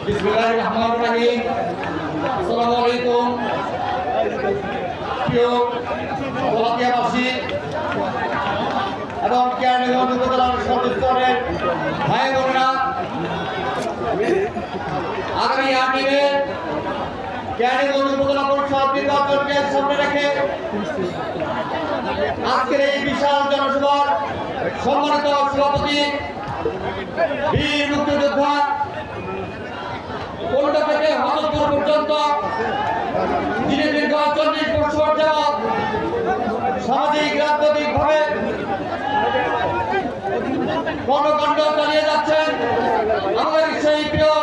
বিসমিল্লাহিররহমানিররহিম। আসসালামু আলাইকুম প্রিয় গলাতিয়াবাসী এবং কেরানীগঞ্জ উপজেলার সর্বস্তরের ভাই বোনেরা, আগামী ৮ মে কেরানীগঞ্জ উপজেলা পরিষদ নির্বাচনকে সামনে রেখে আজকের এই বিশাল জনসভার সম্মানিত সভাপতি বীর মুক্তিযোদ্ধা কোলটা থেকে হজরতপুর পর্যন্ত যিনি দীর্ঘ ৪০ বছর যাবৎ সামাজিক রাজনৈতিকভাবে কর্মকাণ্ড চালিয়ে যাচ্ছেন, আমাদের সেই প্রিয়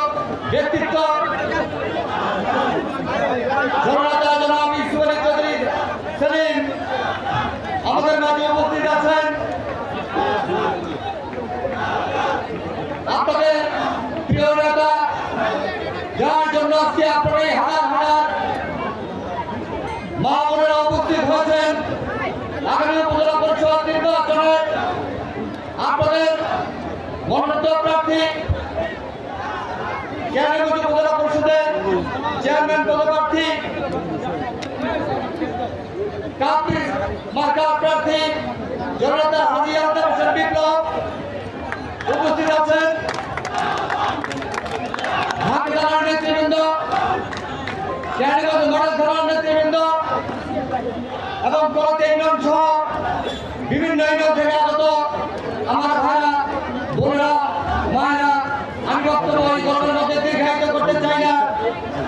ব্যক্তিত্ব জননেতা জনাব ইউসুফ আলী চৌধুরী সেলিম আমাদের মাঝে উপস্থিত আছেন। আপনাদের প্রিয় নেতা, যার জন্য আজকে আপনারা এই হাজার হাজার মা বোনেরা উপস্থিত হয়েছেন আগামী উপজেলা পরিষদ নির্বাচনে আপনাদের মনোনীত প্রার্থী কেরানীগঞ্জ উপজেলা পরিষদের চেয়ারম্যান পদপ্রার্থী কাপ্রিস মার্কা প্রার্থী জননেতা হাজী আলতাফ হোসেন বিপ্লব উপস্থিত আছেন। ঢাকা জেলার নেতৃবৃন্দ, কেরানীগঞ্জ মডেল থানার নেতৃবৃন্দ এবং গলতে ইউনিয়ন সহ বিভিন্ন ইউনিয়ন থেকে আগত আমার ভাইরা বোনেরা মায়েরা, আমি বক্তব্য এই গল্পের মধ্যে দীর্ঘায়িত করতে চাই না।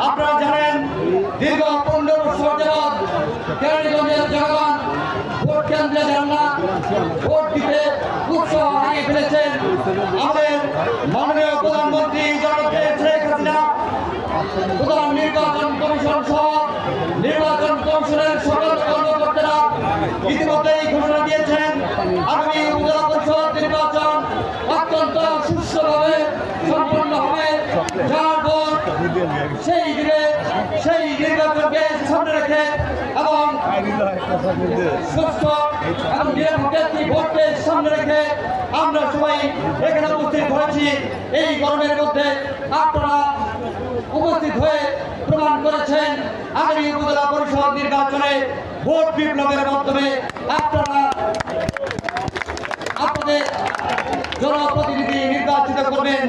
আপনারা জানেন দীর্ঘ ১৫ বছর যাবৎ কেরানীগঞ্জের জনগণ ভোট কেন্দ্রে যান না, ভোট দিতে উৎসাহ হারিয়ে ফেলেছেন। আমাদের মাননীয় প্রধানমন্ত্রী জননেত্রী শেখ হাসিনা প্রধান নির্বাচন কমিশন সহ নির্বাচন কমিশনের সকল কর্মকর্তারা ইতিমধ্যেই ঘোষণা দিয়েছেন আগামী উপজেলা পরিষদ নির্বাচন অত্যন্ত সুষ্ঠুভাবে সম্পন্ন হবে। যার ভোট সেই দিনে সেই নির্বাচনকে সামনে রেখে এবং সুস্থ এবং নিরপেক্ষ ভোটকে সামনে রেখে আমরা সবাই এখানে উপস্থিত হয়েছি। এই গরমের মধ্যে আপনারা উপস্থিত হয়ে প্রমাণ করেছেন আগামী উপজেলা পরিষদ নির্বাচনে ভোট বিপ্লবের মাধ্যমে আপনারা আপনাদের জনপ্রতিনিধি নির্বাচিত করবেন,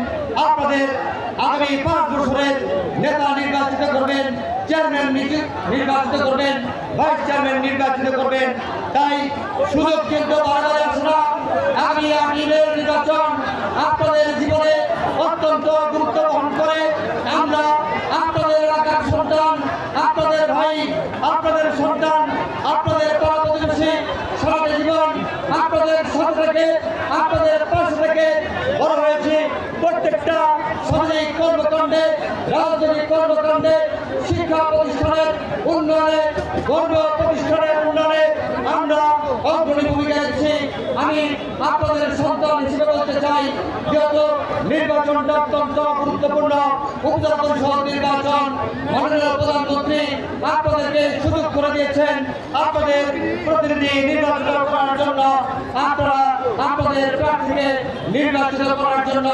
আপনাদের আগামী ৫ বছরের নেতা নির্বাচিত করবেন, চেয়ারম্যান নির্বাচিত করবেন, ভাইস চেয়ারম্যান নির্বাচিত করবেন। তাই সুযোগ কিন্তু বারবার আসে না। আগামী ৮ মের নির্বাচন আপনাদের জীবনে অত্যন্ত গুরুত্ব বহন করে। আমরা আপনাদের এলাকার সন্তান, আপনাদের ভাই, আপনাদের সন্তান, আপনাদের পাড়া প্রতিবেশী, সারাটা জীবন আপনাদের সাথে থেকে আপনাদের পাশে থেকে বড় হয়েছি। প্রত্যেকটা সামাজিক কর্মকাণ্ডে, রাজনৈতিক কর্মকাণ্ডে, শিক্ষা প্রতিষ্ঠানের উন্নয়নে, ধর্ম প্রতিষ্ঠানের উন্নয়নে আমরা অগ্রণী ভূমিকা রেখেছি। আমি আপনাদের সন্তান হিসেবে বলতে চাই, যেহেতু নির্বাচনটা অত্যন্ত গুরুত্বপূর্ণ উপজেলা পরিষদ নির্বাচন, মাননীয় প্রধানমন্ত্রী আপনাদেরকে সুযোগ করে দিয়েছেন আপনাদের প্রতিনিধি নির্বাচিত করার জন্য। আপনারা আপনাদের প্রার্থীকে নির্বাচিত করার জন্য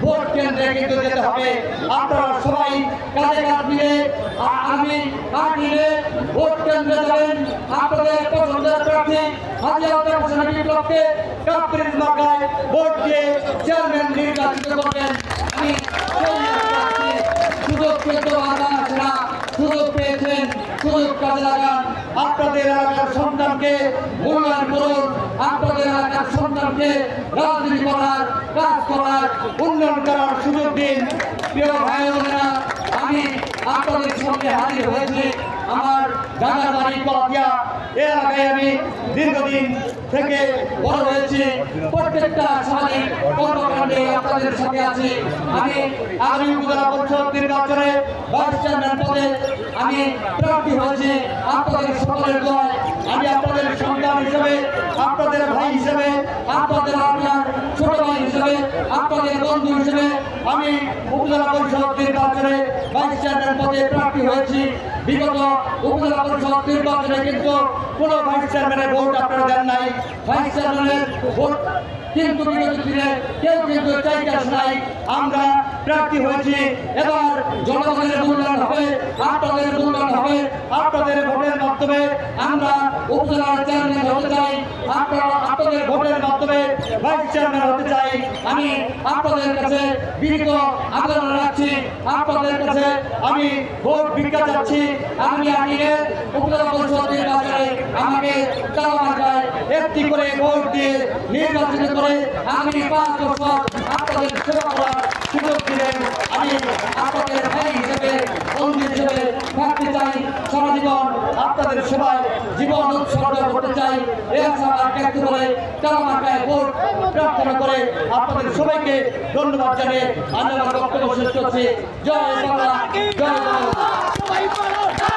ভোট কেন্দ্রে কিন্তু যেতে হবে। আপনারা সবাই কাঁধে কাঁধ মিলে আমি ৮ মে ভোট কেন্দ্রে যাবেন। আপনাদের পছন্দের প্রার্থী হাজী আলতাফ হোসেন বিপ্লবকে কাপ্রিস মার্কায় ভোট দিয়ে চেয়ারম্যান নির্বাচিত করবেন। আমি সুযোগ পেতে আসে না, সুযোগ পেয়েছেন, সুযোগ কাজে লাগান। আপনাদের এলাকার সন্তানকে মূল্যায়ন করুন, আপনাদের এলাকার সন্তানকে রাজনীতি করার, কাজ করার, উন্নয়ন করার সুযোগ দিন। প্রিয় ভাই বোনেরা, আমি আপনাদের সঙ্গে হাজির হয়েছি আমার ঢাকার বাড়ি কলাতিয়া এলাকায়। আমি দীর্ঘদিন থেকে বড় হয়েছি, প্রত্যেকটা সামাজিক কর্মকাণ্ডে আপনাদের সাথে আছি। আমি আগামী উপজেলা পরিষদ নির্বাচনে ভাইস চেয়ারম্যান পদে আমি প্রার্থী হয়েছি। আপনাদের সকলের দোয়ায় আমি আপনাদের সন্তান হিসেবে, আপনাদের ভাই হিসেবে, আপনাদের আপনার ছোট ভাই হিসেবে, আপনাদের বন্ধু হিসেবে আমি উপজেলা পরিষদ নির্বাচনে ভাইস চেয়ারম্যান পদে প্রার্থী হয়েছি। বিগত উপজেলা পরিষদ নির্বাচনে কিন্তু কোনো ভাইস চেয়ারম্যানের ভোট আপনারা দেন নাই। ভাইস চেয়ারম্যানের ভোট কিন্তু বিগত দিনে কেউ কিন্তু চাইতে আসে নাই। আমরা প্রার্থী হয়েছি। এবার জনগণের মূল্যায়ন হবে, আপনাদের মূল্যায়ন হবে। আপনাদের ভোটের মাধ্যমে আমরা উপজেলার চেয়ারম্যান হতে চাই, আপনাদের ভোটের মাধ্যমে ভাইস চেয়ারম্যান হতে চাই। আমি আপনাদের কাছে বিনীত আবেদন রাখছি, আপনাদের কাছে আমি ভোট ভিক্ষা চাচ্ছি। আমি আগে উপজেলা পরিষদ নির্বাচনে আমাকে তারা মার্কায় একটি করে ভোট দিয়ে নির্বাচিত করে আগামী 5 বছর আপনাদের সেবা করার সুযোগ দিলেন। আমি আপনাদের ভাই হিসেবে, বন্ধু হিসেবে থাকতে চাই। সারা জীবন আপনাদের সেবায় জীবন উৎসর্গ করতে চাই। এই আশা ব্যক্ত করে তারা মার্কায় ভোট প্রার্থনা করে আপনাদের সবাইকে ধন্যবাদ জানিয়ে আমি আমার বক্তব্য শেষ করছি। জয় বাংলা, জয় বাংলা।